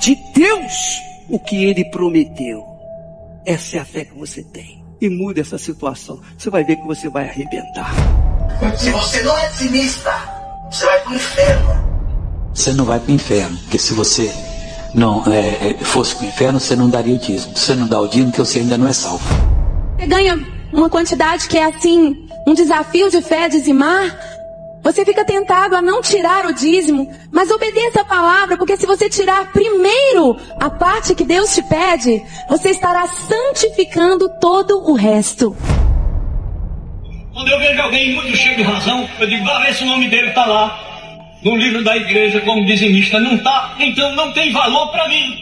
de Deus o que Ele prometeu. Essa é a fé que você tem. E muda essa situação. Você vai ver que você vai arrebentar. Se você não é dizimista, você vai para o inferno. Você não vai para o inferno, porque se você não fosse para o inferno, você não daria o dízimo. Você não dá o dízimo, porque você ainda não é salvo. Você ganha uma quantidade que é assim, um desafio de fé, dizimar. Você fica tentado a não tirar o dízimo, mas obedeça a palavra, porque se você tirar primeiro a parte que Deus te pede, você estará santificando todo o resto. Quando eu vejo alguém muito cheio de razão, eu digo, vai ver se o nome dele está lá no livro da igreja como dizimista. Não está, então não tem valor para mim.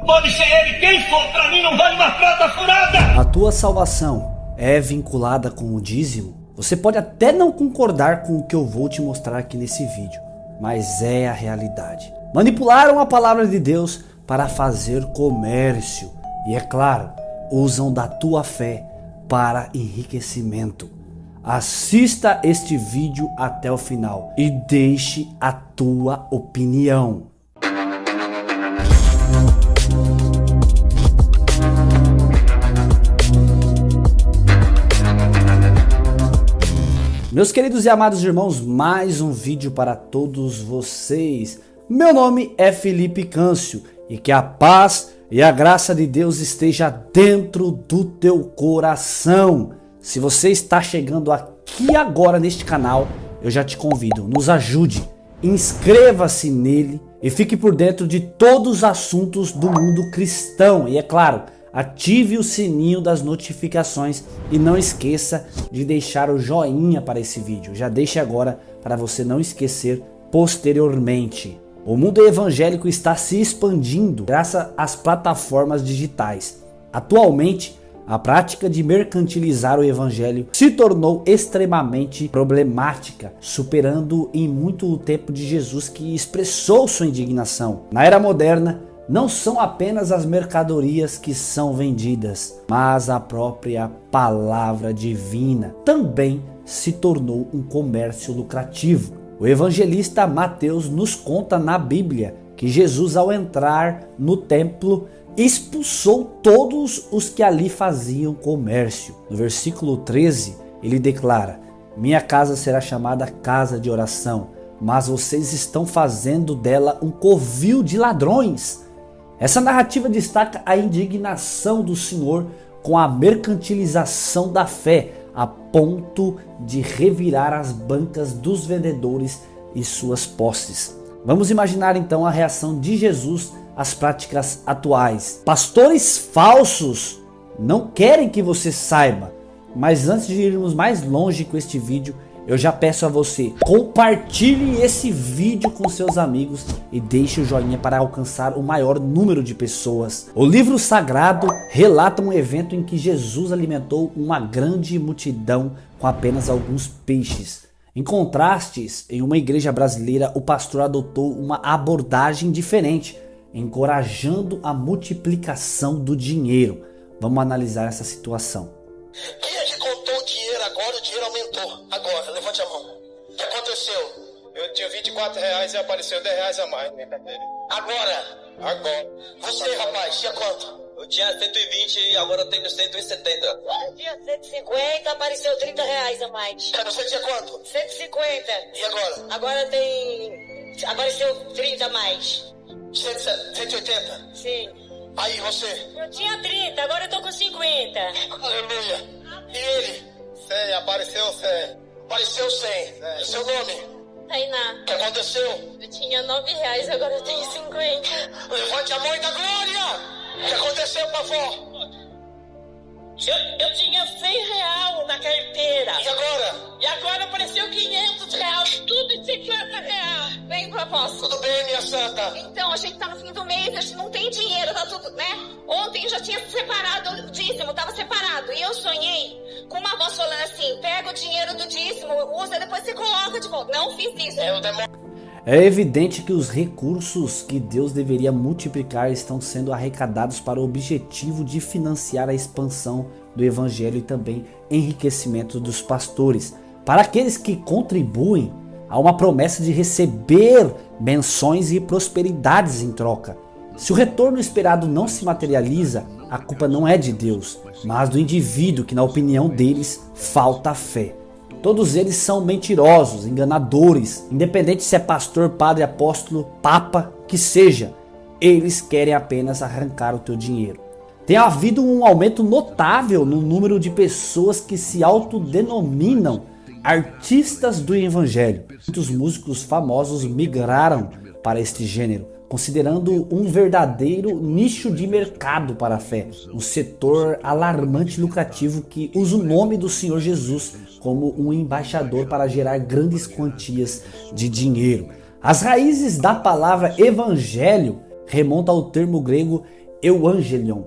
Pode ser ele quem for, para mim não vale uma prata furada. A tua salvação é vinculada com o dízimo? Você pode até não concordar com o que eu vou te mostrar aqui nesse vídeo, mas é a realidade. Manipularam a palavra de Deus para fazer comércio e, é claro, usam da tua fé para enriquecimento. Assista este vídeo até o final e deixe a tua opinião. Meus queridos e amados irmãos, mais um vídeo para todos vocês. Meu nome é Felipe Câncio e que a paz e a graça de Deus esteja dentro do teu coração. Se você está chegando aqui agora neste canal, eu já te convido, nos ajude, inscreva-se nele e fique por dentro de todos os assuntos do mundo cristão. E é claro, ative o sininho das notificações e não esqueça de deixar o joinha para esse vídeo. Já deixe agora para você não esquecer posteriormente. O mundo evangélico está se expandindo graças às plataformas digitais. Atualmente, a prática de mercantilizar o evangelho se tornou extremamente problemática, superando em muito o tempo de Jesus, que expressou sua indignação. Na era moderna, não são apenas as mercadorias que são vendidas, mas a própria palavra divina também se tornou um comércio lucrativo. O evangelista Mateus nos conta na Bíblia que Jesus, ao entrar no templo, expulsou todos os que ali faziam comércio. No versículo 13, ele declara: minha casa será chamada casa de oração, mas vocês estão fazendo dela um covil de ladrões. Essa narrativa destaca a indignação do Senhor com a mercantilização da fé, a ponto de revirar as bancas dos vendedores e suas posses. Vamos imaginar então a reação de Jesus às práticas atuais. Pastores falsos não querem que você saiba, mas antes de irmos mais longe com este vídeo, eu já peço a você, compartilhe esse vídeo com seus amigos e deixe o joinha para alcançar o maior número de pessoas. O livro sagrado relata um evento em que Jesus alimentou uma grande multidão com apenas alguns peixes. Em contrastes, em uma igreja brasileira, o pastor adotou uma abordagem diferente, encorajando a multiplicação do dinheiro. Vamos analisar essa situação. Quem é que contou o dinheiro agora? O dinheiro aumentou. Agora, levante a mão. O que aconteceu? Eu tinha R$24 e apareceu R$10 a mais. Agora. Você, rapaz, tinha quanto? Eu tinha 120 e agora eu tenho 170. Eu tinha 150, apareceu R$30 a mais. Você tinha quanto? 150. E agora? Agora apareceu 30 a mais. 180? Sim. Aí você? Eu tinha 30, agora eu tô com 50. Aleluia. E ele? 100, apareceu 100. Apareceu 100. E seu nome? Tainá. O que aconteceu? Eu tinha R$9, agora eu tenho 50. Levante a mão e dá glória! O que aconteceu, pavó? Eu tinha R$100 na carteira. E agora apareceu R$500, tudo em R$50. Vem, propósito. Tudo bem, minha santa? Então, a gente tá no fim do mês, a gente não tem dinheiro, tá tudo, né? Ontem eu já tinha separado o dízimo, tava separado. E eu sonhei com uma voz falando assim: pega o dinheiro do dízimo, usa, depois você coloca de volta. Não fiz isso. É evidente que os recursos que Deus deveria multiplicar estão sendo arrecadados para o objetivo de financiar a expansão do evangelho e também enriquecimento dos pastores. Para aqueles que contribuem, há uma promessa de receber benções e prosperidades em troca. Se o retorno esperado não se materializa, a culpa não é de Deus, mas do indivíduo que, na opinião deles, falta fé. Todos eles são mentirosos, enganadores, independente se é pastor, padre, apóstolo, papa, que seja. Eles querem apenas arrancar o teu dinheiro. Tem havido um aumento notável no número de pessoas que se autodenominam artistas do evangelho. Muitos músicos famosos migraram para este gênero, considerando um verdadeiro nicho de mercado para a fé, um setor alarmante e lucrativo que usa o nome do Senhor Jesus como um embaixador para gerar grandes quantias de dinheiro. As raízes da palavra evangelho remontam ao termo grego euangelion,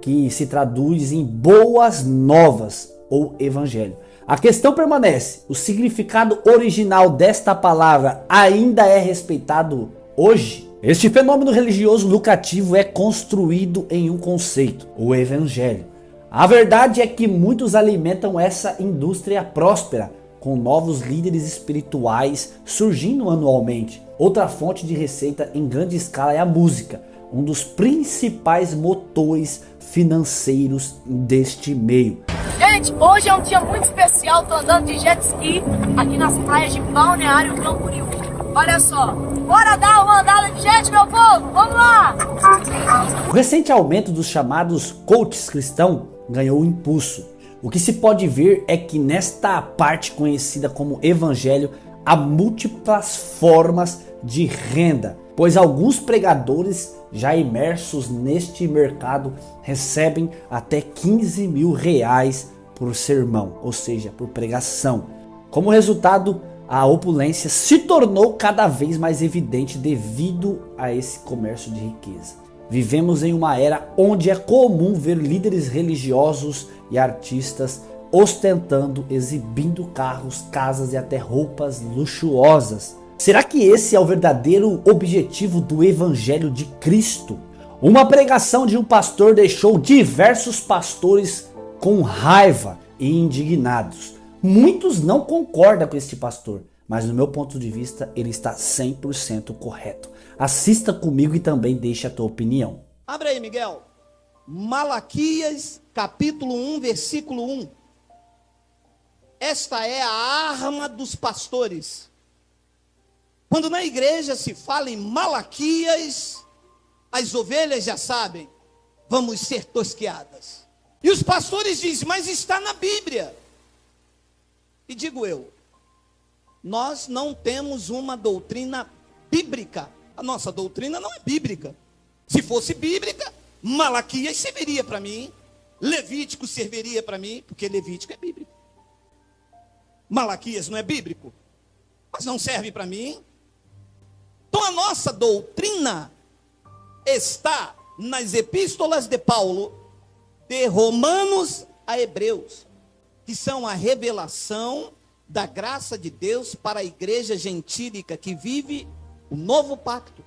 que se traduz em boas novas ou evangelho. A questão permanece: o significado original desta palavra ainda é respeitado hoje? Este fenômeno religioso lucrativo é construído em um conceito, o evangelho. A verdade é que muitos alimentam essa indústria próspera, com novos líderes espirituais surgindo anualmente. Outra fonte de receita em grande escala é a música, um dos principais motores financeiros deste meio. Gente, hoje é um dia muito especial, tô andando de jet ski aqui nas praias de Balneário Camboriú. Olha só, bora dar uma andada de jet, meu povo, vamos lá! O recente aumento dos chamados coaches cristãos ganhou impulso. O que se pode ver é que nesta parte conhecida como evangelho há múltiplas formas de renda, pois alguns pregadores já imersos neste mercado recebem até 15 mil reais por sermão, ou seja, por pregação. Como resultado, a opulência se tornou cada vez mais evidente devido a esse comércio de riqueza. Vivemos em uma era onde é comum ver líderes religiosos e artistas ostentando, exibindo carros, casas e até roupas luxuosas. Será que esse é o verdadeiro objetivo do Evangelho de Cristo? Uma pregação de um pastor deixou diversos pastores com raiva e indignados. Muitos não concordam com este pastor, mas no meu ponto de vista ele está 100% correto. Assista comigo e também deixe a tua opinião. Abre aí, Miguel. Malaquias, capítulo 1, versículo 1. Esta é a arma dos pastores. Quando na igreja se fala em Malaquias, as ovelhas já sabem, vamos ser tosqueadas. E os pastores dizem, mas está na Bíblia. E digo eu, nós não temos uma doutrina bíblica. A nossa doutrina não é bíblica. Se fosse bíblica, Malaquias serviria para mim, Levítico serviria para mim, porque Levítico é bíblico. Malaquias não é bíblico, mas não serve para mim. Então a nossa doutrina está nas epístolas de Paulo, de Romanos a Hebreus, que são a revelação da graça de Deus para a igreja gentílica que vive o novo pacto.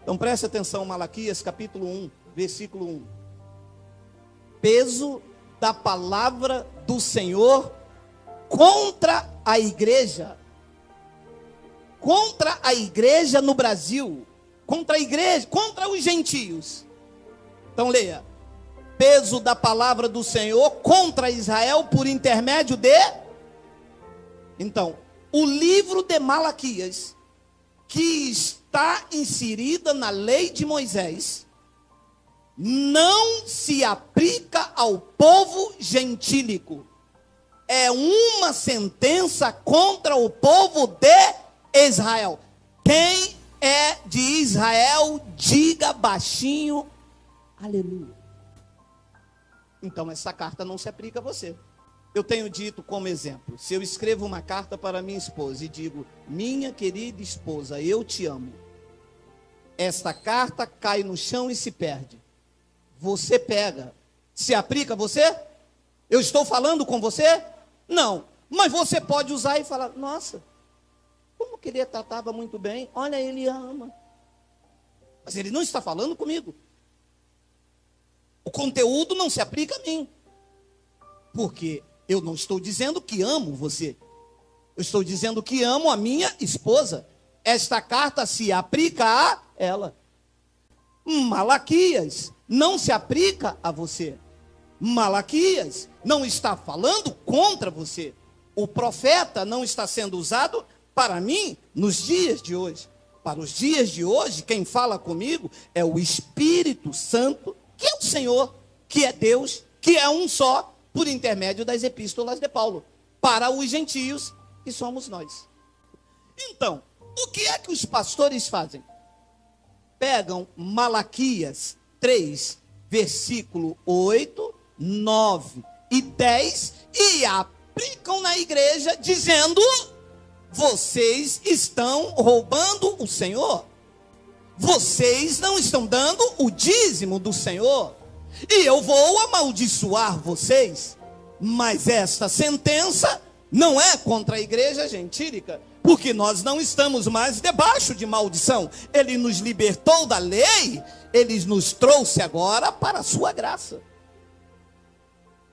Então preste atenção, Malaquias capítulo 1, versículo 1. Peso da palavra do Senhor contra a igreja no Brasil, contra a igreja, contra os gentios. Então leia. Peso da palavra do Senhor contra Israel por intermédio de... Então, o livro de Malaquias, que está inserida na lei de Moisés, não se aplica ao povo gentílico. É uma sentença contra o povo de Israel. Quem é de Israel, diga baixinho, aleluia. Então essa carta não se aplica a você. Eu tenho dito como exemplo, se eu escrevo uma carta para minha esposa e digo, minha querida esposa, eu te amo. Esta carta cai no chão e se perde. Você pega. Se aplica a você? Eu estou falando com você? Não. Mas você pode usar e falar, nossa, como que ele tratava muito bem, olha, ele ama. Mas ele não está falando comigo. O conteúdo não se aplica a mim. Porque eu não estou dizendo que amo você. Eu estou dizendo que amo a minha esposa. Esta carta se aplica a ela. Malaquias não se aplica a você. Malaquias não está falando contra você. O profeta não está sendo usado para mim nos dias de hoje. Para os dias de hoje, quem fala comigo é o Espírito Santo, que é o Senhor, que é Deus, que é um só, por intermédio das epístolas de Paulo, para os gentios, que somos nós. Então, o que é que os pastores fazem? Pegam Malaquias 3, versículo 8, 9 e 10 e aplicam na igreja dizendo: vocês estão roubando o Senhor. Vocês não estão dando o dízimo do Senhor. E eu vou amaldiçoar vocês. Mas esta sentença não é contra a igreja gentílica, porque nós não estamos mais debaixo de maldição. Ele nos libertou da lei, ele nos trouxe agora para a sua graça.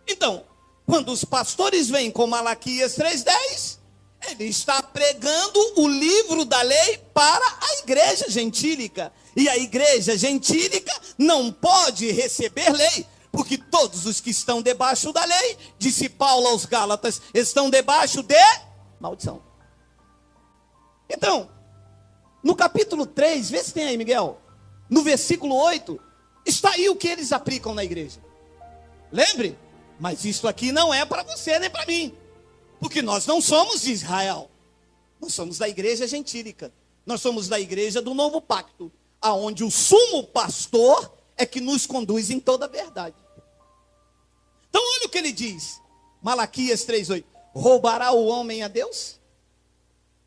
Então, quando os pastores vêm com Malaquias 3:10, ele está pregando o livro da lei para a igreja gentílica. E a igreja gentílica não pode receber lei, porque todos os que estão debaixo da lei, disse Paulo aos Gálatas, estão debaixo de maldição. Então, no capítulo 3, vê se tem aí, Miguel, no versículo 8, está aí o que eles aplicam na igreja. Lembre, mas isso aqui não é para você nem para mim, porque nós não somos de Israel, nós somos da igreja gentílica, nós somos da igreja do novo pacto, aonde o sumo pastor é que nos conduz em toda a verdade. Então olha o que ele diz, Malaquias 3:8, roubará o homem a Deus?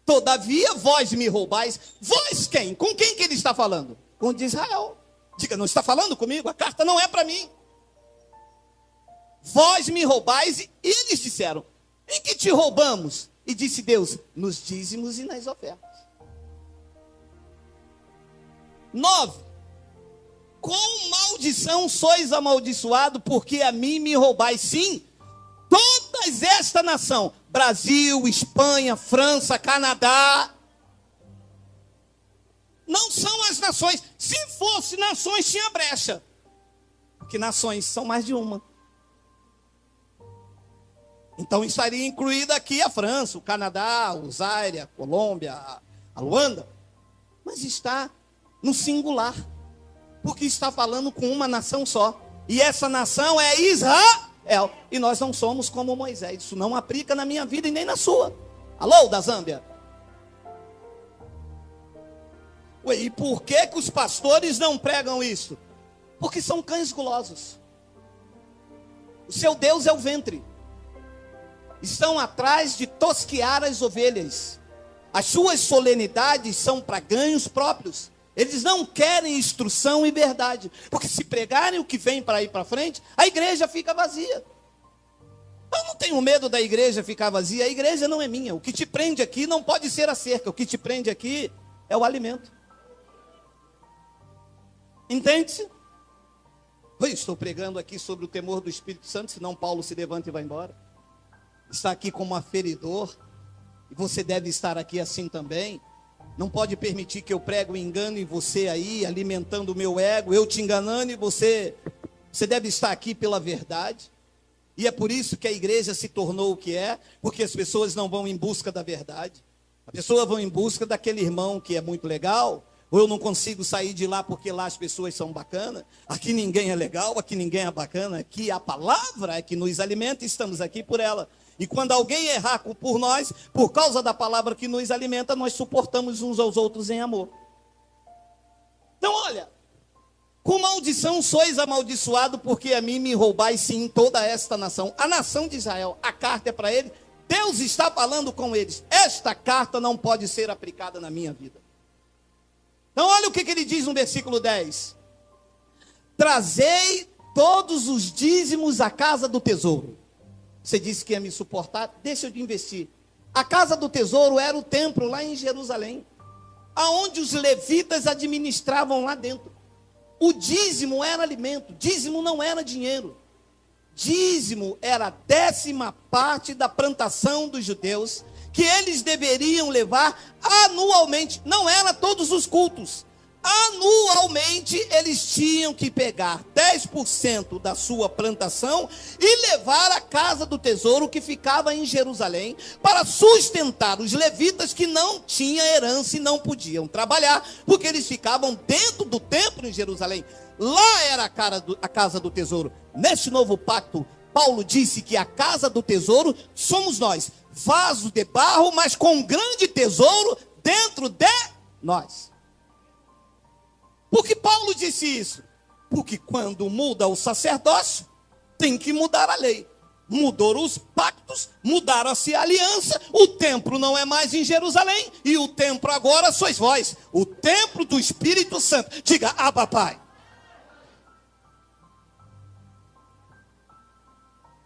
Todavia vós me roubais. Vós quem? Com quem que ele está falando? Com o de Israel. Diga, não está falando comigo? A carta não é para mim. Vós me roubais. E eles disseram, em que te roubamos? E disse Deus, nos dízimos e nas ofertas. 9. Com maldição sois amaldiçoado, porque a mim me roubais. Sim, todas esta nação, Brasil, Espanha, França, Canadá, não são as nações. Se fosse nações, tinha brecha, porque nações são mais de uma. Então estaria incluída aqui a França, o Canadá, o Zaire, a Colômbia, a Luanda, mas está no singular, porque está falando com uma nação só, e essa nação é Israel. E nós não somos como Moisés. Isso não aplica na minha vida e nem na sua. Alô, da Zâmbia? Ué, e por que os pastores não pregam isso? Porque são cães gulosos. O seu Deus é o ventre. Estão atrás de tosquear as ovelhas. As suas solenidades são para ganhos próprios. Eles não querem instrução e verdade, porque se pregarem o que vem para ir para frente, a igreja fica vazia. Eu não tenho medo da igreja ficar vazia, a igreja não é minha. O que te prende aqui não pode ser a cerca, o que te prende aqui é o alimento. Entende-se? Eu estou pregando aqui sobre o temor do Espírito Santo, senão Paulo se levanta e vai embora. Está aqui como aferidor, e você deve estar aqui assim também. Não pode permitir que eu pregue o engano em você aí, alimentando o meu ego, eu te enganando e você deve estar aqui pela verdade. E é por isso que a igreja se tornou o que é, porque as pessoas não vão em busca da verdade. As pessoas vão em busca daquele irmão que é muito legal, ou eu não consigo sair de lá porque lá as pessoas são bacanas. Aqui ninguém é legal, aqui ninguém é bacana, aqui a palavra é que nos alimenta e estamos aqui por ela. E quando alguém errar por nós, por causa da palavra que nos alimenta, nós suportamos uns aos outros em amor. Então olha, com maldição sois amaldiçoado, porque a mim me roubais sim toda esta nação. A nação de Israel, a carta é para eles, Deus está falando com eles. Esta carta não pode ser aplicada na minha vida. Então olha o que ele diz no versículo 10. Trazei todos os dízimos à casa do tesouro. Você disse que ia me suportar, deixa eu te investir. A casa do tesouro era o templo lá em Jerusalém, aonde os levitas administravam lá dentro. O dízimo era alimento, dízimo não era dinheiro. Dízimo era a 10ª parte da plantação dos judeus, que eles deveriam levar anualmente. Não era todos os cultos, anualmente eles tinham que pegar 10% da sua plantação e levar à casa do tesouro que ficava em Jerusalém, para sustentar os levitas que não tinham herança e não podiam trabalhar, porque eles ficavam dentro do templo em Jerusalém. Lá era a casa do tesouro. Neste novo pacto, Paulo disse que a casa do tesouro somos nós, vaso de barro, mas com um grande tesouro dentro de nós. Por que Paulo disse isso? Porque quando muda o sacerdócio, tem que mudar a lei. Mudaram os pactos, mudaram-se a aliança, o templo não é mais em Jerusalém, e o templo agora sois vós, o templo do Espírito Santo. Diga, Abba, Pai.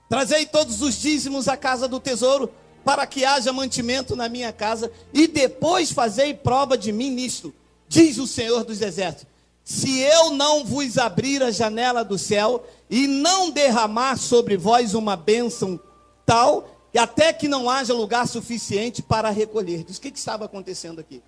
Trazei todos os dízimos à casa do tesouro, para que haja mantimento na minha casa, e depois fazei prova de mim nisto, diz o Senhor dos Exércitos. Se eu não vos abrir a janela do céu, e não derramar sobre vós uma bênção tal, até que não haja lugar suficiente para recolher. O que estava acontecendo aqui?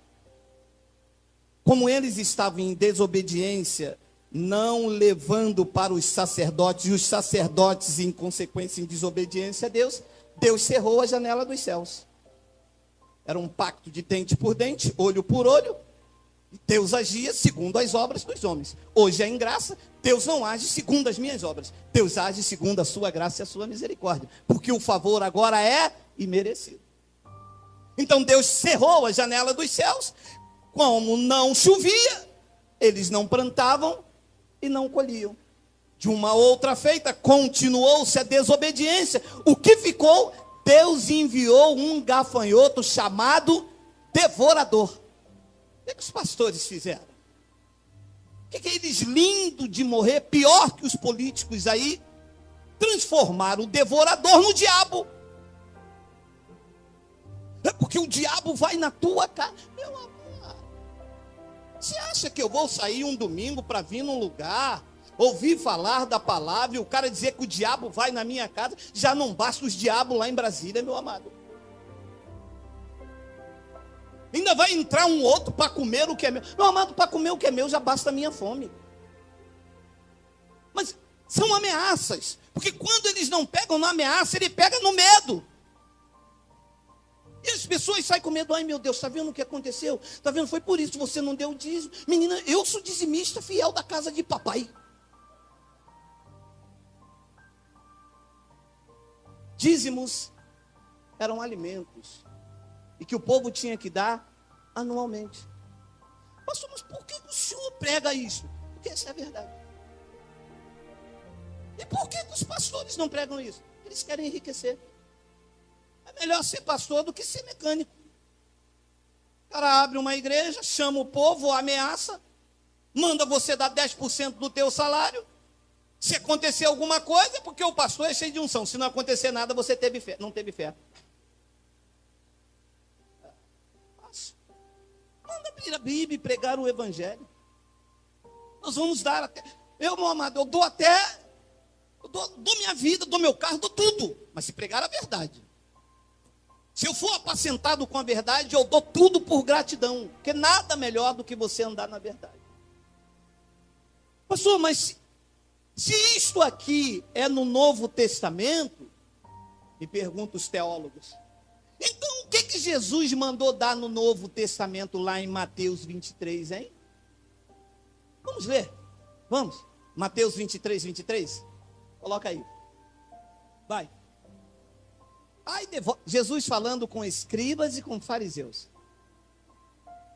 Como eles estavam em desobediência, não levando para os sacerdotes, e os sacerdotes, em consequência, em desobediência a Deus, Deus cerrou a janela dos céus. Era um pacto de dente por dente, olho por olho. Deus agia segundo as obras dos homens. Hoje é em graça, Deus não age segundo as minhas obras. Deus age segundo a sua graça e a sua misericórdia. Porque o favor agora é imerecido. Então Deus cerrou a janela dos céus. Como não chovia, eles não plantavam e não colhiam. De uma outra feita, continuou-se a desobediência. O que ficou? Deus enviou um gafanhoto chamado devorador. O que os pastores fizeram? O que eles, lindo de morrer, pior que os políticos aí, transformaram o devorador no diabo. É porque o diabo vai na tua casa. Meu amor, você acha que eu vou sair um domingo para vir num lugar, ouvir falar da palavra, e o cara dizer que o diabo vai na minha casa? Já não basta os diabos lá em Brasília, meu amado. Ainda vai entrar um outro para comer o que é meu. Meu amado, para comer o que é meu já basta a minha fome. Mas são ameaças. Porque quando eles não pegam na ameaça, ele pega no medo. E as pessoas saem com medo. Ai meu Deus, está vendo o que aconteceu? Está vendo? Foi por isso que você não deu o dízimo. Menina, eu sou dizimista fiel da casa de papai. Dízimos eram alimentos. E que o povo tinha que dar anualmente. Pastor, mas por que o senhor prega isso? Porque essa é a verdade. E por que os pastores não pregam isso? Eles querem enriquecer. É melhor ser pastor do que ser mecânico. O cara abre uma igreja, chama o povo, ameaça, manda você dar 10% do teu salário. Se acontecer alguma coisa, é porque o pastor é cheio de unção. Se não acontecer nada, você teve fé. Não teve fé. Manda abrir a Bíblia e pregar o Evangelho. Nós vamos dar até. Eu, meu amado, eu dou até. Eu dou minha vida, dou meu carro, dou tudo. Mas se pregar a verdade. Se eu for apacentado com a verdade, eu dou tudo por gratidão. Porque nada melhor do que você andar na verdade. Pastor, mas se isto aqui é no Novo Testamento, me perguntam os teólogos. Então, o que Jesus mandou dar no Novo Testamento, lá em Mateus 23, hein? Vamos ler. Vamos. Mateus 23, 23. Coloca aí. Vai. Jesus falando com escribas e com fariseus.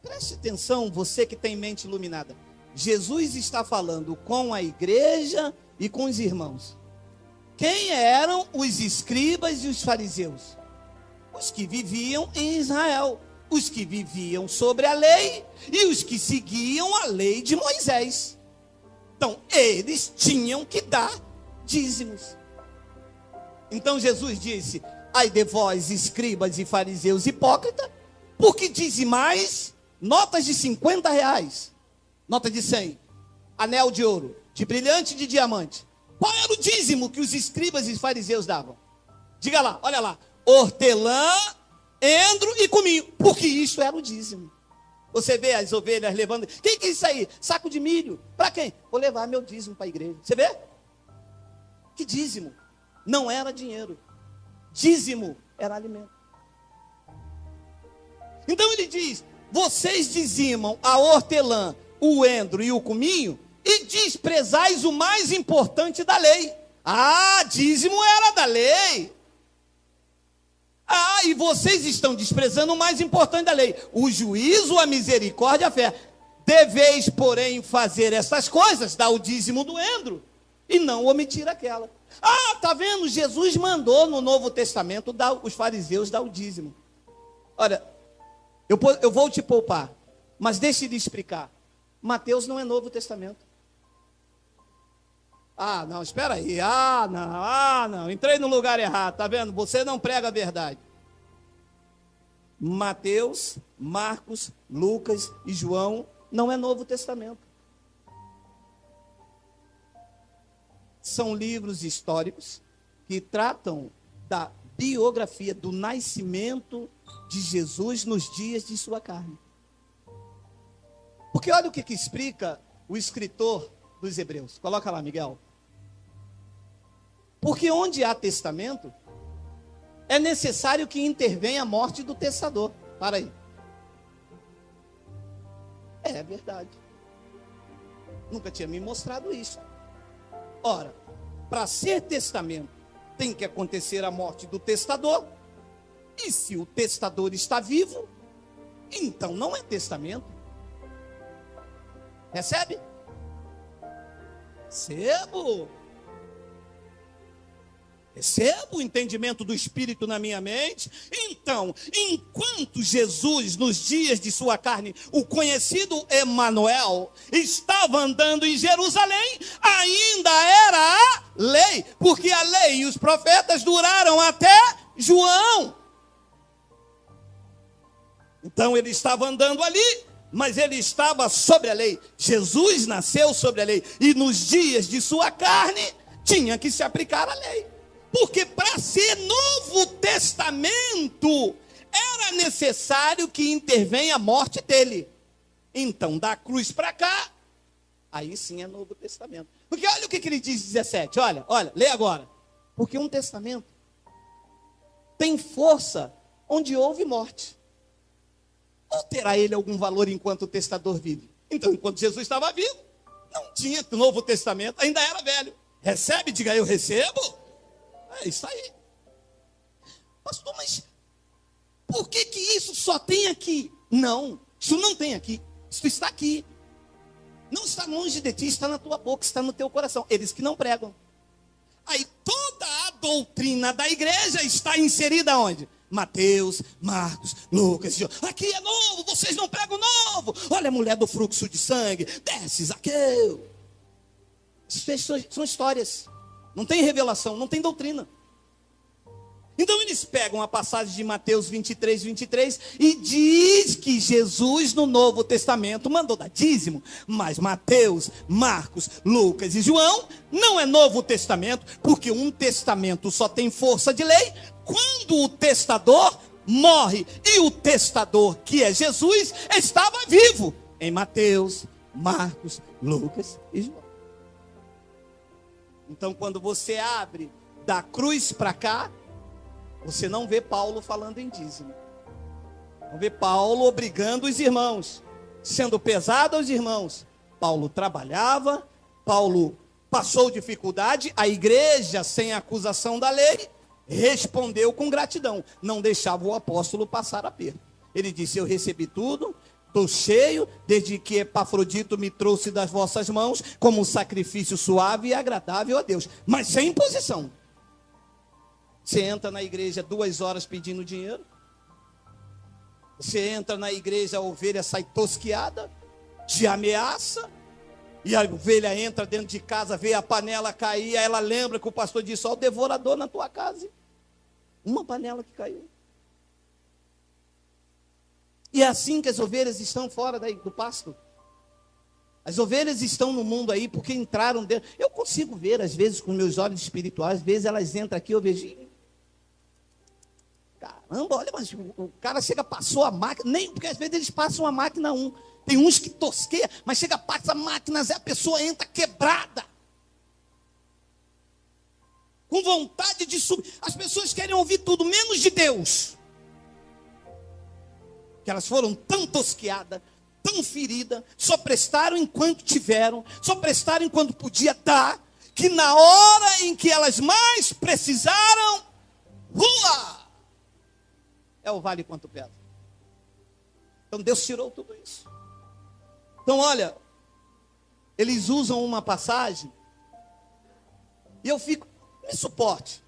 Preste atenção, você que tem mente iluminada. Jesus está falando com a igreja e com os irmãos. Quem eram os escribas e os fariseus? Os que viviam em Israel, os que viviam sobre a lei e os que seguiam a lei de Moisés. Então, eles tinham que dar dízimos. Então, Jesus disse: ai de vós, escribas e fariseus hipócritas, porque dizimais notas de 50 reais, nota de 100, anel de ouro, de brilhante e de diamante. Qual era o dízimo que os escribas e fariseus davam? Diga lá, olha lá. Hortelã, endro e cominho, porque isso era o dízimo. Você vê as ovelhas levando. Quem que é isso aí? Saco de milho. Para quem? Vou levar meu dízimo para a igreja. Você vê? Que dízimo? Não era dinheiro. Dízimo era alimento. Então ele diz: vocês dizimam a hortelã, o endro e o cominho, e desprezais o mais importante da lei. Ah, dízimo era da lei. Ah, e vocês estão desprezando o mais importante da lei: o juízo, a misericórdia, a fé. Deveis, porém, fazer essas coisas, dar o dízimo do endro, e não omitir aquela. Ah, tá vendo? Jesus mandou no Novo Testamento os fariseus dar o dízimo. Olha, eu vou te poupar, mas deixe de explicar. Mateus não é Novo Testamento. Ah, não, espera aí. Ah, não, entrei no lugar errado, tá vendo? Você não prega a verdade. Mateus, Marcos, Lucas e João não é Novo Testamento. São livros históricos que tratam da biografia do nascimento de Jesus nos dias de sua carne. Porque olha o que explica o escritor dos Hebreus. Coloca lá, Miguel. Porque onde há testamento, é necessário que intervenha a morte do testador. Para aí. É verdade. Nunca tinha me mostrado isso. Ora, para ser testamento, tem que acontecer a morte do testador. E se o testador está vivo, então não é testamento. Recebe? Recebo o entendimento do Espírito na minha mente. Então, enquanto Jesus, nos dias de sua carne, o conhecido Emanuel, estava andando em Jerusalém, ainda era a lei, porque a lei e os profetas duraram até João. Então ele estava andando ali, mas ele estava sobre a lei. Jesus nasceu sobre a lei, e nos dias de sua carne tinha que se aplicar a lei. Porque para ser Novo Testamento, era necessário que intervenha a morte dele. Então, da cruz para cá, aí sim é Novo Testamento. Porque olha o que ele diz, 17, olha, lê agora. Porque um testamento tem força onde houve morte. Ou terá ele algum valor enquanto o testador vive? Então, enquanto Jesus estava vivo, não tinha Novo Testamento, ainda era velho. Recebe, diga eu recebo. É isso aí. Pastor, mas por que isso só tem aqui? Não, isso não tem aqui. Isso está aqui. Não está longe de ti, está na tua boca, está no teu coração. Eles que não pregam. Aí toda a doutrina da igreja está inserida onde? Mateus, Marcos, Lucas, João. Aqui é novo, vocês não pregam novo. Olha a mulher do fluxo de sangue, desce, Zaqueu. São histórias. Não tem revelação, não tem doutrina. Então eles pegam a passagem de Mateus 23, e diz que Jesus no Novo Testamento mandou dar dízimo. Mas Mateus, Marcos, Lucas e João não é Novo Testamento, porque um testamento só tem força de lei quando o testador morre. E o testador, que é Jesus, estava vivo em Mateus, Marcos, Lucas e João. Então, quando você abre da cruz para cá, você não vê Paulo falando em dízimo. Não vê Paulo obrigando os irmãos, sendo pesado aos irmãos. Paulo trabalhava, Paulo passou dificuldade, a igreja, sem acusação da lei, respondeu com gratidão. Não deixava o apóstolo passar aperto. Ele disse: eu recebi tudo, estou cheio, desde que Epafrodito me trouxe das vossas mãos, como um sacrifício suave e agradável a Deus. Mas sem imposição. Você entra na igreja 2 horas pedindo dinheiro. Você entra na igreja, a ovelha sai tosquiada, te ameaça. E a ovelha entra dentro de casa, vê a panela cair, aí ela lembra que o pastor disse: ó, o devorador na tua casa. Uma panela que caiu. E é assim que as ovelhas estão fora do pasto. As ovelhas estão no mundo aí porque entraram dentro. Eu consigo ver, às vezes, com meus olhos espirituais, às vezes elas entram aqui, eu vejo. Cara, Caramba, olha, mas o cara chega, passou a máquina, nem, porque às vezes eles passam a máquina tem uns que tosqueiam, mas chega, passa a máquina, a pessoa entra quebrada, com vontade de subir. As pessoas querem ouvir tudo, menos de Deus, que elas foram tão tosqueadas, tão feridas, só prestaram enquanto tiveram, só prestaram enquanto podia dar, que na hora em que elas mais precisaram, é o vale quanto pedra. Então Deus tirou tudo isso. Então olha, eles usam uma passagem, e eu fico, me suporte,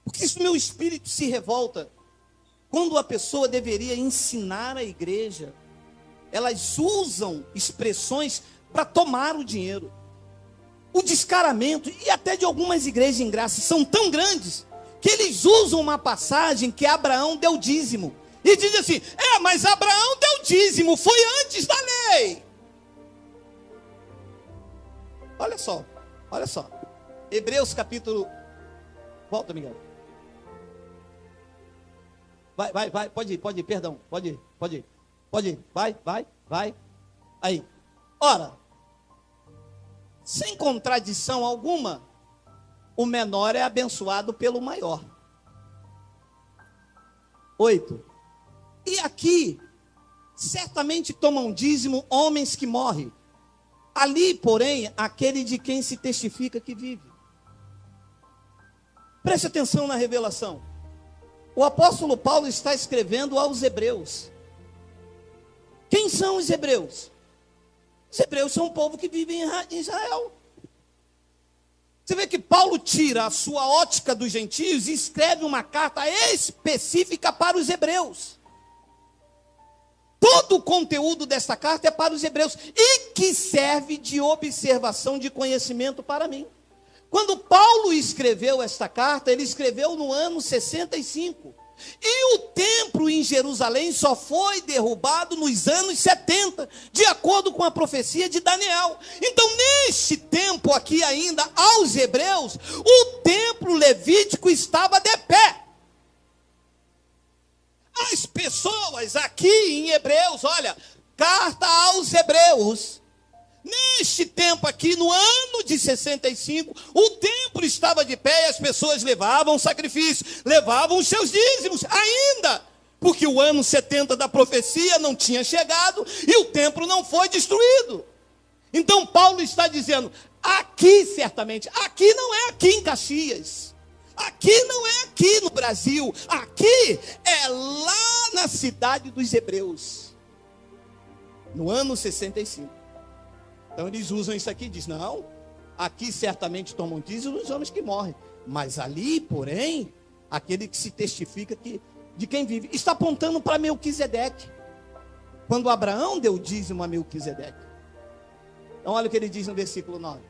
porque isso meu espírito se revolta, quando a pessoa deveria ensinar a igreja, elas usam expressões para tomar o dinheiro. O descaramento, e até de algumas igrejas em graça, são tão grandes, que eles usam uma passagem que Abraão deu dízimo. E diz assim, mas Abraão deu dízimo, foi antes da lei. Olha só. Hebreus capítulo... Volta, Miguel. Vai, pode ir, perdão, pode ir, vai. Aí, ora, sem contradição alguma, o menor é abençoado pelo maior. 8. E aqui, certamente tomam dízimo homens que morrem. Ali, porém, aquele de quem se testifica que vive. Preste atenção na revelação. O apóstolo Paulo está escrevendo aos hebreus. Quem são os hebreus? Os hebreus são um povo que vive em Israel. Você vê que Paulo tira a sua ótica dos gentios e escreve uma carta específica para os hebreus. Todo o conteúdo desta carta é para os hebreus e que serve de observação, de conhecimento para mim. Quando Paulo escreveu esta carta, ele escreveu no ano 65. E o templo em Jerusalém só foi derrubado nos anos 70, de acordo com a profecia de Daniel. Então, neste tempo aqui ainda, aos hebreus, o templo levítico estava de pé. As pessoas aqui em Hebreus, olha, carta aos hebreus, neste tempo aqui, no ano de 65, o templo estava de pé e as pessoas levavam sacrifícios, levavam os seus dízimos ainda, porque o ano 70 da profecia não tinha chegado e o templo não foi destruído. Então Paulo está dizendo, aqui certamente, aqui não é aqui em Caxias, aqui não é aqui no Brasil, aqui é lá na cidade dos hebreus, no ano 65. Então eles usam isso aqui e dizem, não, aqui certamente tomam dízimo os homens que morrem, mas ali, porém, aquele que se testifica que, de quem vive, está apontando para Melquisedeque, quando Abraão deu dízimo a Melquisedeque. Então olha o que ele diz no versículo 9,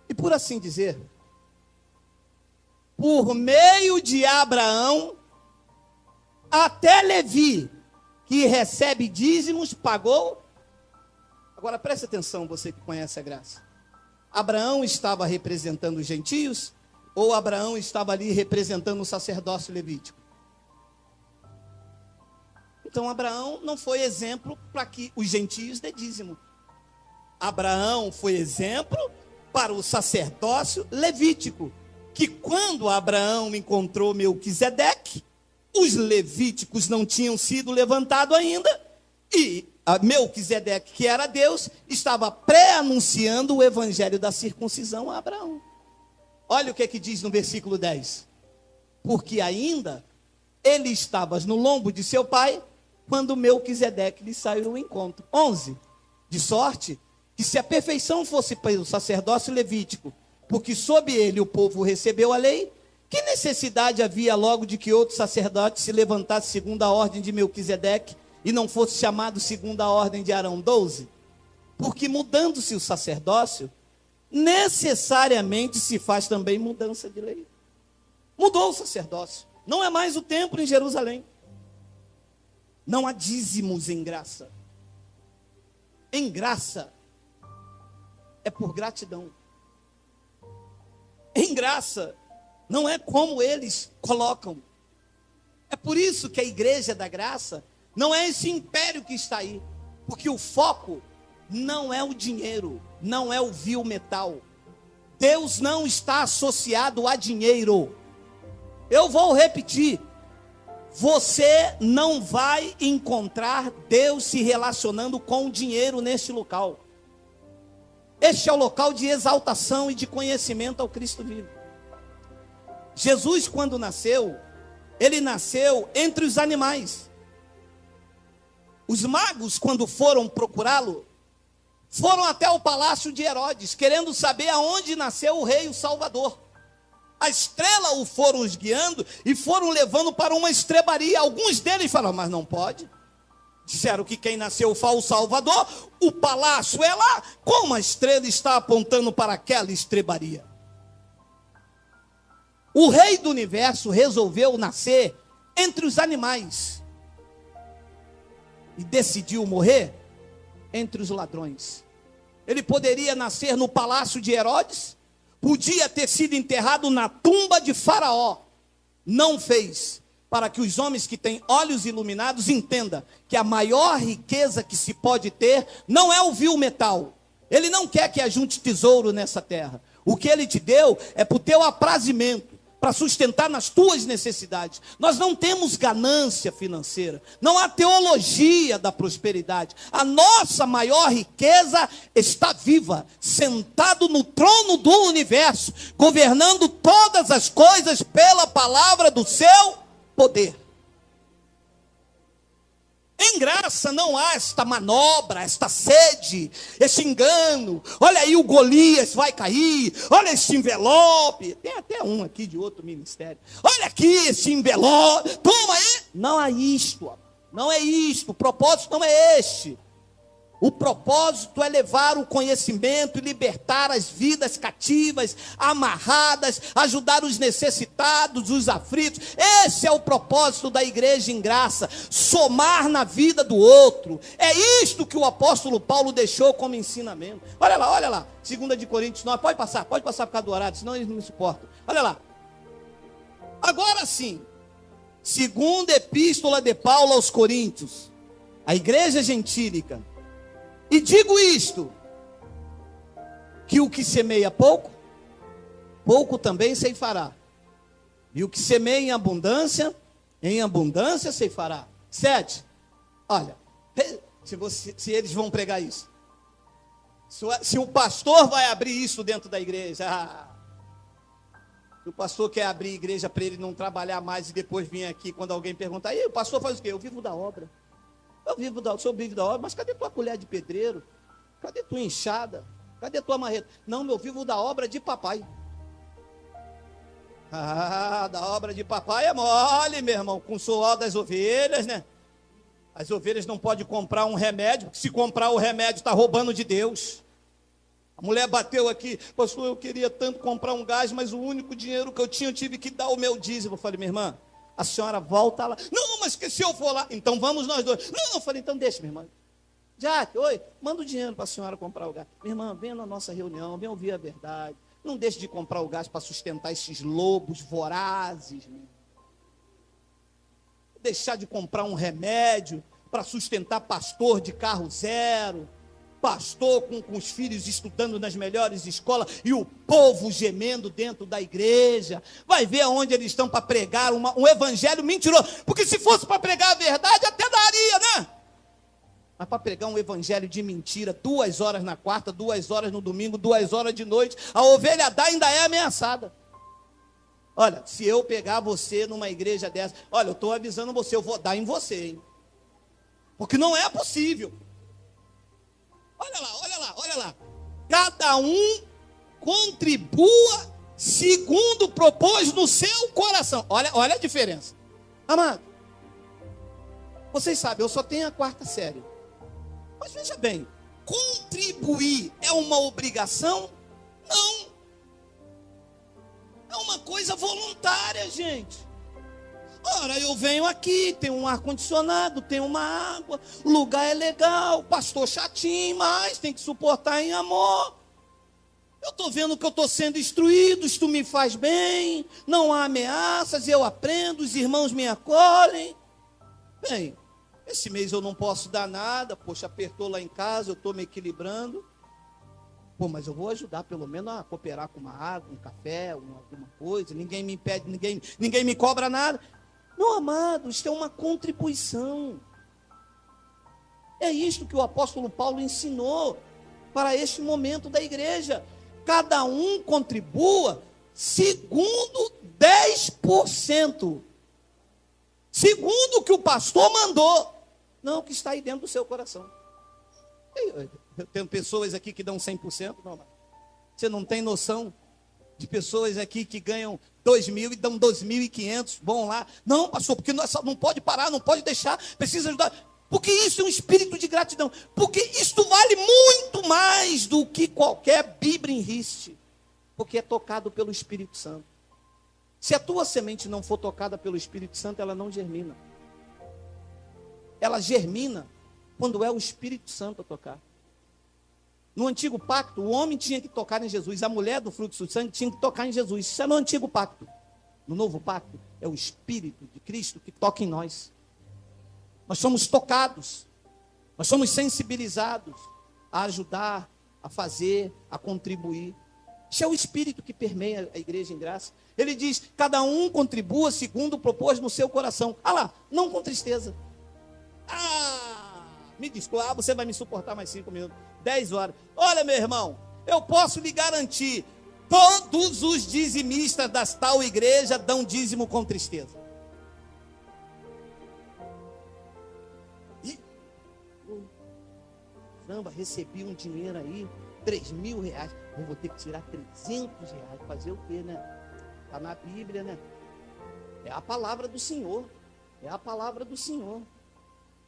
e por assim dizer, por meio de Abraão, até Levi, que recebe dízimos, pagou. Agora preste atenção, você que conhece a graça. Abraão estava representando os gentios, ou Abraão estava ali representando o sacerdócio levítico? Então Abraão não foi exemplo para que os gentios dê dízimo. Abraão foi exemplo para o sacerdócio levítico, que quando Abraão encontrou Melquisedeque, os levíticos não tinham sido levantados ainda, e Melquisedeque, que era Deus, estava pré-anunciando o evangelho da circuncisão a Abraão. Olha o que diz no versículo 10. Porque ainda ele estava no lombo de seu pai, quando Melquisedeque lhe saiu ao encontro. 11. De sorte que se a perfeição fosse pelo sacerdócio levítico, porque sob ele o povo recebeu a lei, que necessidade havia logo de que outro sacerdote se levantasse segundo a ordem de Melquisedeque, e não fosse chamado segundo a ordem de Arão? 12. Porque mudando-se o sacerdócio, necessariamente se faz também mudança de lei. Mudou o sacerdócio. Não é mais o templo em Jerusalém. Não há dízimos em graça. Em graça é por gratidão. Em graça não é como eles colocam. É por isso que a igreja da graça não é esse império que está aí. Porque o foco não é o dinheiro, não é o vil metal. Deus não está associado a dinheiro. Eu vou repetir. Você não vai encontrar Deus se relacionando com o dinheiro neste local. Este é o local de exaltação e de conhecimento ao Cristo vivo. Jesus, quando nasceu, ele nasceu entre os animais. Os magos, quando foram procurá-lo, foram até o palácio de Herodes, querendo saber aonde nasceu o rei, o Salvador. A estrela o foram os guiando e foram levando para uma estrebaria. Alguns deles falaram, mas não pode. Disseram que quem nasceu foi o Salvador, o palácio é lá. Como a estrela está apontando para aquela estrebaria? O rei do universo resolveu nascer entre os animais. E decidiu morrer entre os ladrões. Ele poderia nascer no palácio de Herodes, podia ter sido enterrado na tumba de Faraó. Não fez, para que os homens que têm olhos iluminados entendam que a maior riqueza que se pode ter não é o vil metal. Ele não quer que ajunte tesouro nessa terra. O que ele te deu é para o teu aprazimento, para sustentar nas tuas necessidades. Nós não temos ganância financeira, não há teologia da prosperidade. A nossa maior riqueza está viva, sentado no trono do universo, governando todas as coisas pela palavra do seu poder. Em graça não há esta manobra, esta sede, esse engano. Olha aí, o Golias vai cair. Olha esse envelope. Tem até um aqui de outro ministério. Olha aqui esse envelope. Toma aí. Não é isto. Não é isto. O propósito não é este. O propósito é levar o conhecimento e libertar as vidas cativas, amarradas, ajudar os necessitados, os aflitos. Esse é o propósito da igreja em graça, somar na vida do outro. É isto que o apóstolo Paulo deixou como ensinamento. Olha lá, 2 Coríntios 9, pode passar por causa do horário, senão eles não me suportam. Olha lá. Agora sim, segunda epístola de Paulo aos Coríntios, a igreja gentílica. E digo isto, que o que semeia pouco, pouco também ceifará. E o que semeia em abundância ceifará. 7. Olha, se eles vão pregar isso. Se o pastor vai abrir isso dentro da igreja. O pastor quer abrir a igreja para ele não trabalhar mais e depois vir aqui quando alguém perguntar, e o pastor faz o quê? Eu vivo da obra. Sou vivo da obra, mas cadê tua colher de pedreiro? Cadê tua enxada? Cadê tua marreta? Não, meu, vivo da obra de papai. Da obra de papai é mole, meu irmão, com o suor das ovelhas, né? As ovelhas não podem comprar um remédio, porque se comprar o remédio está roubando de Deus. A mulher bateu aqui, pastor, eu queria tanto comprar um gás, mas o único dinheiro que eu tinha, eu tive que dar o meu dízimo. Eu falei, minha irmã, a senhora volta lá. Não, mas que se eu for lá, então vamos nós dois. Não, eu falei, então deixa, minha irmã. Jaque, oi, manda o dinheiro para a senhora comprar o gás. Minha irmã, venha na nossa reunião, venha ouvir a verdade. Não deixe de comprar o gás para sustentar esses lobos vorazes. Deixar de comprar um remédio para sustentar pastor de carro zero. Pastor com os filhos estudando nas melhores escolas e o povo gemendo dentro da igreja. Vai ver aonde eles estão para pregar um evangelho mentiroso. Porque se fosse para pregar a verdade, até daria, né? Mas para pregar um evangelho de mentira, 2 horas na quarta, 2 horas no domingo, 2 horas de noite, a ovelha ainda é ameaçada. Olha, se eu pegar você numa igreja dessa, olha, eu estou avisando você, eu vou dar em você, hein? Porque não é possível. Olha lá. Cada um contribua segundo propôs no seu coração. Olha a diferença. Amado, vocês sabem, eu só tenho a 4ª série. Mas veja bem, contribuir é uma obrigação? Não. É uma coisa voluntária, gente. Ora, eu venho aqui, tem um ar-condicionado, tem uma água, o lugar é legal, pastor chatinho, mas tem que suportar em amor. Eu estou vendo que eu estou sendo instruído, isto me faz bem, não há ameaças, eu aprendo, os irmãos me acolhem. Bem, esse mês eu não posso dar nada, poxa, apertou lá em casa, eu estou me equilibrando. Pô, mas eu vou ajudar pelo menos a cooperar com uma água, um café, alguma coisa, ninguém me impede, ninguém me cobra nada. Meu amado, isto é uma contribuição. É isto que o apóstolo Paulo ensinou para este momento da igreja. Cada um contribua segundo 10%. Segundo o que o pastor mandou. Não o que está aí dentro do seu coração. Eu tenho pessoas aqui que dão 100%. Não, você não tem noção de pessoas aqui que ganham 2.000 e dão 2.500. Vão lá. Não, pastor, porque não pode parar, não pode deixar. Precisa ajudar. Porque isso é um espírito de gratidão. Porque isto vale muito mais do que qualquer Bíblia em riste. Porque é tocado pelo Espírito Santo. Se a tua semente não for tocada pelo Espírito Santo, ela não germina. Ela germina quando é o Espírito Santo a tocar. No antigo pacto, o homem tinha que tocar em Jesus. A mulher do fluxo de sangue tinha que tocar em Jesus. Isso é no antigo pacto. No novo pacto, é o Espírito de Cristo que toca em nós. Nós somos tocados, nós somos sensibilizados a ajudar, a fazer, a contribuir. Isso é o Espírito que permeia a igreja em graça. Ele diz, cada um contribua segundo propôs no seu coração. Ah lá, não com tristeza. Me desculpa, você vai me suportar mais 5 minutos, 10 horas. Olha, meu irmão, eu posso lhe garantir, todos os dizimistas da tal igreja dão dízimo com tristeza. Caramba, recebi um dinheiro aí, 3.000 reais. Eu vou ter que tirar 300 reais. Fazer o quê, né? Está na Bíblia, né? É a palavra do Senhor. É a palavra do Senhor.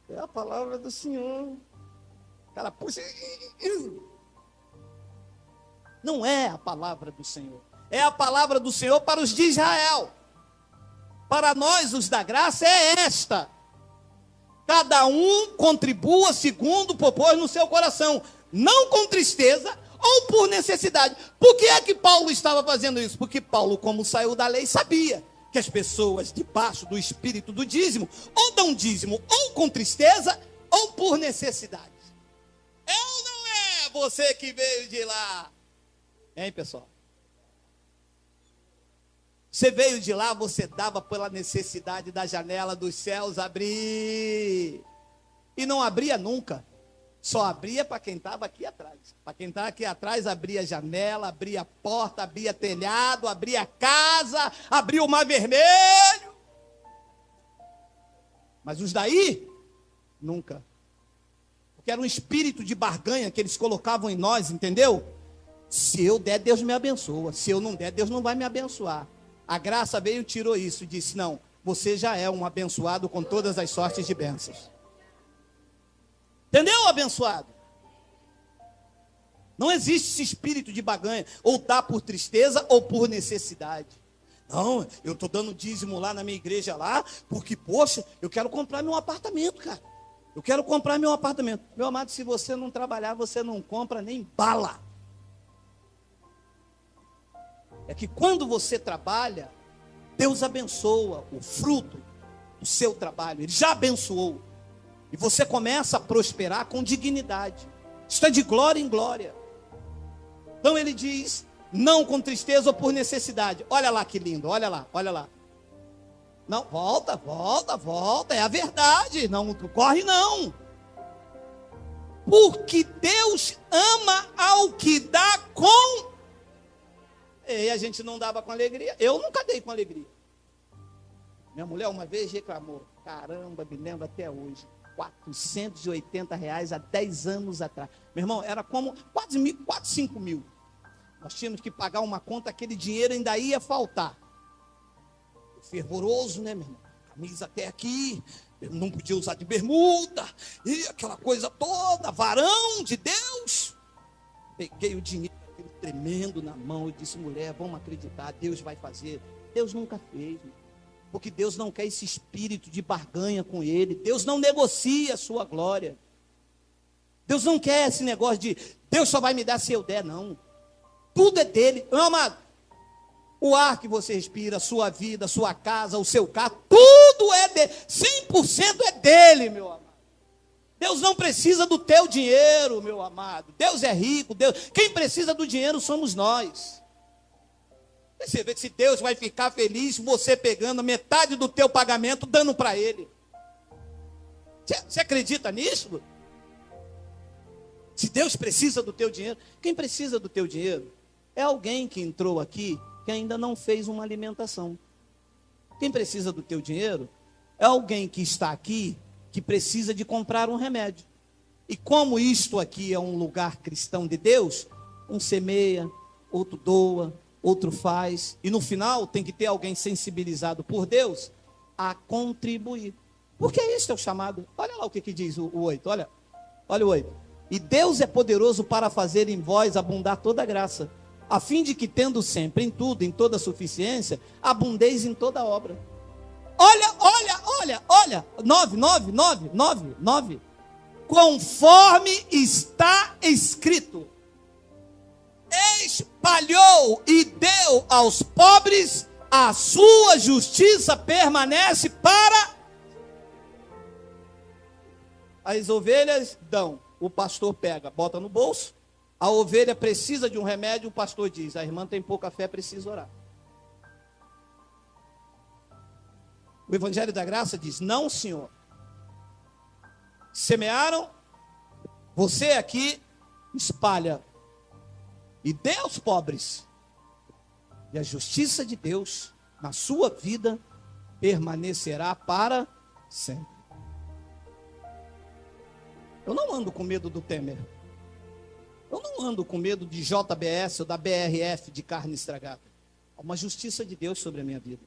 É a palavra do Senhor. Cara, puxa. Não é a palavra do Senhor. É a palavra do Senhor para os de Israel. Para nós, os da graça, é esta. Cada um contribua segundo propôs no seu coração, não com tristeza ou por necessidade. Por que é que Paulo estava fazendo isso? Porque Paulo, como saiu da lei, sabia que as pessoas debaixo do espírito do dízimo, ou dão dízimo ou com tristeza, ou por necessidade. É ou não é você que veio de lá? Hein, pessoal? Você veio de lá, você dava pela necessidade da janela dos céus abrir. E não abria nunca. Só abria para quem estava aqui atrás. Para quem estava aqui atrás, abria janela, abria porta, abria telhado, abria casa, abria o mar vermelho. Mas os daí, nunca. Porque era um espírito de barganha que eles colocavam em nós, entendeu? Se eu der, Deus me abençoa. Se eu não der, Deus não vai me abençoar. A graça veio e tirou isso e disse, não, você já é um abençoado com todas as sortes de bênçãos. Entendeu, abençoado? Não existe esse espírito de barganha, ou dá por tristeza ou por necessidade. Não, eu estou dando dízimo lá na minha igreja lá, porque, poxa, eu quero comprar meu apartamento, cara. Eu quero comprar meu apartamento. Meu amado, se você não trabalhar, você não compra nem bala. É que quando você trabalha, Deus abençoa o fruto do seu trabalho. Ele já abençoou. E você começa a prosperar com dignidade. Isso é de glória em glória. Então ele diz, não com tristeza ou por necessidade. Olha lá que lindo, olha lá, olha lá. Não, volta, é a verdade. Não corre não. Porque Deus ama ao que dá com... E a gente não dava com alegria. Eu nunca dei com alegria. Minha mulher uma vez reclamou. Caramba, me lembro até hoje. R$480 há 10 anos atrás. Meu irmão, era como 5 mil. Nós tínhamos que pagar uma conta, aquele dinheiro ainda ia faltar. Fervoroso, né, meu irmão? Camisa até aqui. Eu não podia usar de bermuda. E aquela coisa toda. Varão de Deus. Peguei o dinheiro tremendo na mão e disse, mulher, vamos acreditar, Deus vai fazer. Deus nunca fez, porque Deus não quer esse espírito de barganha com ele. Deus não negocia a sua glória. Deus não quer esse negócio de Deus só vai me dar se eu der, não. Tudo é dele. Meu amado, o ar que você respira, a sua vida, a sua casa, o seu carro, tudo é dele. 100% é dele, meu amado. Deus não precisa do teu dinheiro, meu amado. Deus é rico. Quem precisa do dinheiro somos nós. Você vê se Deus vai ficar feliz você pegando metade do teu pagamento, dando para ele. Você acredita nisso? Se Deus precisa do teu dinheiro, quem precisa do teu dinheiro é alguém que entrou aqui que ainda não fez uma alimentação. Quem precisa do teu dinheiro é alguém que está aqui que precisa de comprar um remédio. E como isto aqui é um lugar cristão de Deus, um semeia, outro doa, outro faz. E no final tem que ter alguém sensibilizado por Deus a contribuir. Porque este é o chamado. Olha lá o que diz o 8. Olha o 8. E Deus é poderoso para fazer em vós abundar toda graça, a fim de que, tendo sempre em tudo, em toda suficiência, abundeis em toda obra. Olha. 9. Conforme está escrito, espalhou e deu aos pobres, a sua justiça permanece para... As ovelhas dão, o pastor pega, bota no bolso. A ovelha precisa de um remédio, o pastor diz, a irmã tem pouca fé, precisa orar. O Evangelho da Graça diz, não, senhor. Semearam, você aqui espalha e dê aos pobres. E a justiça de Deus na sua vida permanecerá para sempre. Eu não ando com medo do Temer. Eu não ando com medo de JBS ou da BRF de carne estragada. Há uma justiça de Deus sobre a minha vida.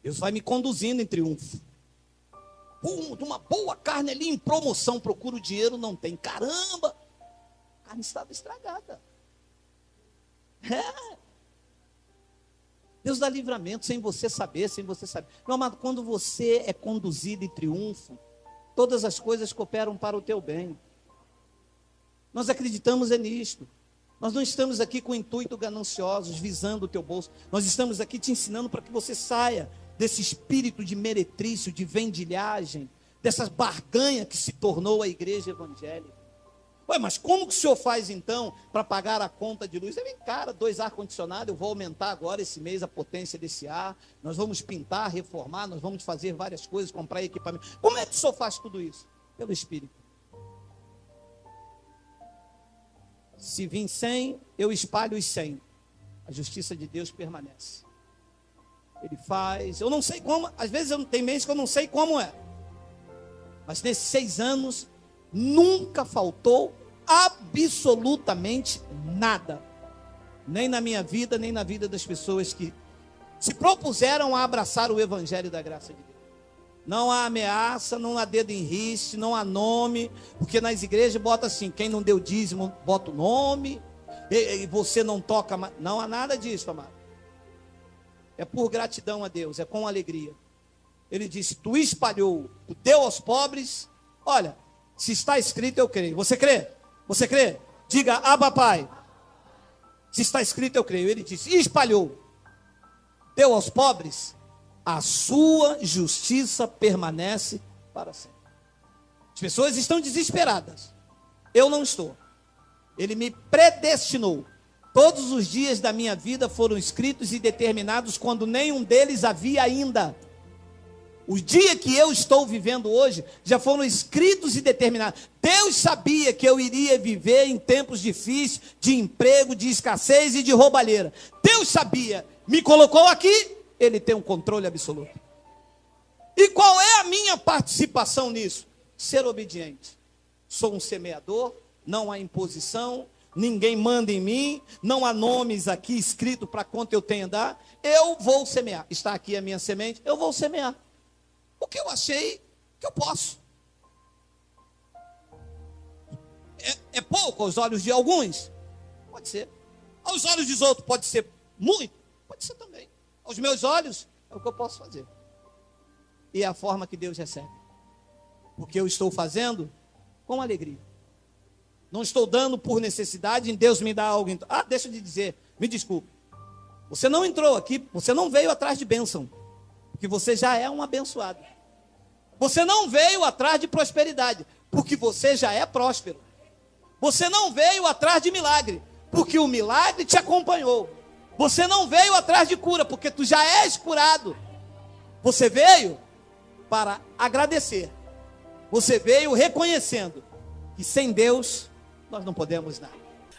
Deus vai me conduzindo em triunfo. De uma boa carne ali em promoção, procuro o dinheiro, não tem. Caramba! A carne estava estragada. Deus dá livramento sem você saber, Meu amado, quando você é conduzido em triunfo, todas as coisas cooperam para o teu bem. Nós acreditamos nisto. Nós não estamos aqui com intuito gananciosos, visando o teu bolso. Nós estamos aqui te ensinando para que você saia desse espírito de meretrício, de vendilhagem, dessas barganhas que se tornou a igreja evangélica. Ué, mas como que o senhor faz então para pagar a conta de luz? Vem, cara, 2 ar-condicionado, eu vou aumentar agora esse mês a potência desse ar, nós vamos pintar, reformar, nós vamos fazer várias coisas, comprar equipamento. Como é que o senhor faz tudo isso? Pelo Espírito. Se vim 100, eu espalho os 100. A justiça de Deus permanece. Ele faz, eu não sei como, às vezes tem mês que eu não sei como é. Mas nesses 6 anos, nunca faltou absolutamente nada. Nem na minha vida, nem na vida das pessoas que se propuseram a abraçar o Evangelho da Graça de Deus. Não há ameaça, não há dedo em riste, não há nome, porque nas igrejas bota assim, quem não deu dízimo, bota o nome, e você não toca mais. Não há nada disso, amado. É por gratidão a Deus, é com alegria. Ele disse, tu espalhou, tu deu aos pobres. Olha, se está escrito, eu creio. Você crê? Você crê? Diga, Abba, Pai. Se está escrito, eu creio. Ele disse, espalhou, deu aos pobres, a sua justiça permanece para sempre. As pessoas estão desesperadas. Eu não estou. Ele me predestinou. Todos os dias da minha vida foram escritos e determinados quando nenhum deles havia ainda. O dia que eu estou vivendo hoje já foram escritos e determinados. Deus sabia que eu iria viver em tempos difíceis, de emprego, de escassez e de roubalheira. Deus sabia, me colocou aqui, Ele tem um controle absoluto. E qual é a minha participação nisso? Ser obediente. Sou um semeador, não há imposição, ninguém manda em mim, não há nomes aqui escritos para quanto eu tenho a dar. Eu vou semear. Está aqui a minha semente, eu vou semear. O que eu achei que eu posso. É pouco aos olhos de alguns? Pode ser. Aos olhos dos outros pode ser muito? Pode ser também. Aos meus olhos é o que eu posso fazer. E é a forma que Deus recebe. Porque eu estou fazendo com alegria. Não estou dando por necessidade, em Deus me dá algo. Ah, deixa de dizer, me desculpe. Você não entrou aqui, você não veio atrás de bênção, porque você já é um abençoado. Você não veio atrás de prosperidade, porque você já é próspero. Você não veio atrás de milagre, porque o milagre te acompanhou. Você não veio atrás de cura, porque tu já és curado. Você veio para agradecer. Você veio reconhecendo que sem Deus nós não podemos nada.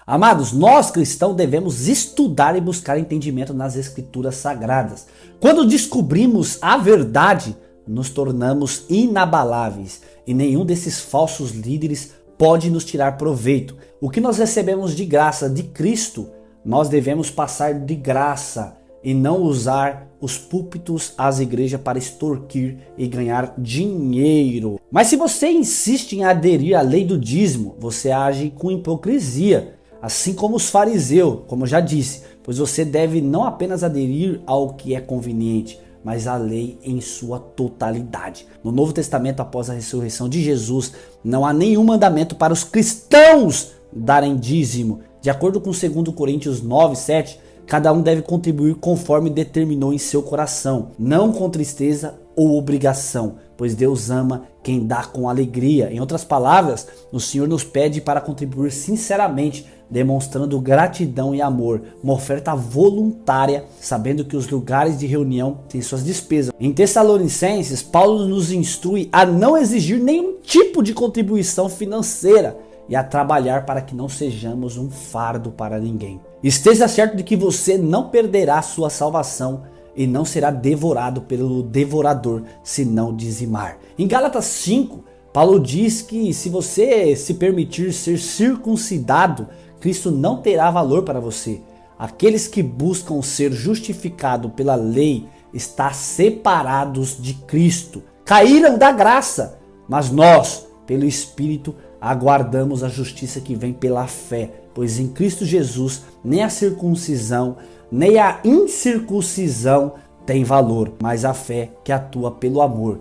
Amados, nós cristãos devemos estudar e buscar entendimento nas escrituras sagradas. Quando descobrimos a verdade, nos tornamos inabaláveis e nenhum desses falsos líderes pode nos tirar proveito. O que nós recebemos de graça de Cristo, nós devemos passar de graça e não usar os púlpitos, as igrejas para extorquir e ganhar dinheiro. Mas se você insiste em aderir à lei do dízimo, você age com hipocrisia, assim como os fariseus, como eu já disse, pois você deve não apenas aderir ao que é conveniente, mas à lei em sua totalidade. No Novo Testamento, após a ressurreição de Jesus, não há nenhum mandamento para os cristãos darem dízimo. De acordo com 2 Coríntios 9:7, cada um deve contribuir conforme determinou em seu coração, não com tristeza ou obrigação, pois Deus ama quem dá com alegria. Em outras palavras, o Senhor nos pede para contribuir sinceramente, demonstrando gratidão e amor, uma oferta voluntária, sabendo que os lugares de reunião têm suas despesas. Em Tessalonicenses, Paulo nos instrui a não exigir nenhum tipo de contribuição financeira e a trabalhar para que não sejamos um fardo para ninguém. Esteja certo de que você não perderá sua salvação e não será devorado pelo devorador se não dizimar. Em Gálatas 5, Paulo diz que se você se permitir ser circuncidado, Cristo não terá valor para você. Aqueles que buscam ser justificados pela lei estão separados de Cristo. Caíram da graça, mas nós, pelo Espírito, aguardamos a justiça que vem pela fé, pois em Cristo Jesus nem a circuncisão, nem a incircuncisão tem valor, mas a fé que atua pelo amor,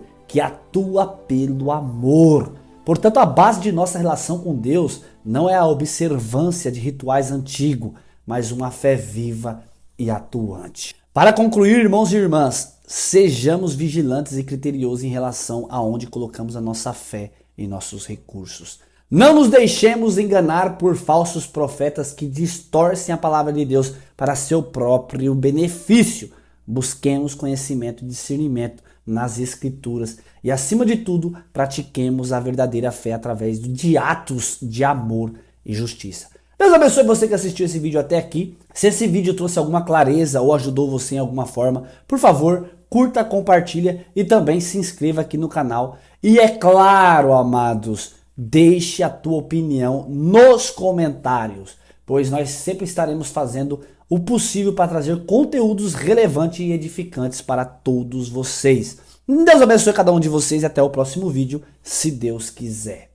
Portanto, a base de nossa relação com Deus não é a observância de rituais antigos, mas uma fé viva e atuante. Para concluir, irmãos e irmãs, sejamos vigilantes e criteriosos em relação a onde colocamos a nossa fé e nossos recursos. Não nos deixemos enganar por falsos profetas que distorcem a palavra de Deus para seu próprio benefício. Busquemos conhecimento e discernimento nas escrituras e, acima de tudo, pratiquemos a verdadeira fé através de atos de amor e justiça. Deus abençoe você que assistiu esse vídeo até aqui. Se esse vídeo trouxe alguma clareza ou ajudou você em alguma forma, por favor, curta, compartilha e também se inscreva aqui no canal. E é claro, amados, deixe a tua opinião nos comentários, pois nós sempre estaremos fazendo o possível para trazer conteúdos relevantes e edificantes para todos vocês. Deus abençoe cada um de vocês e até o próximo vídeo, se Deus quiser.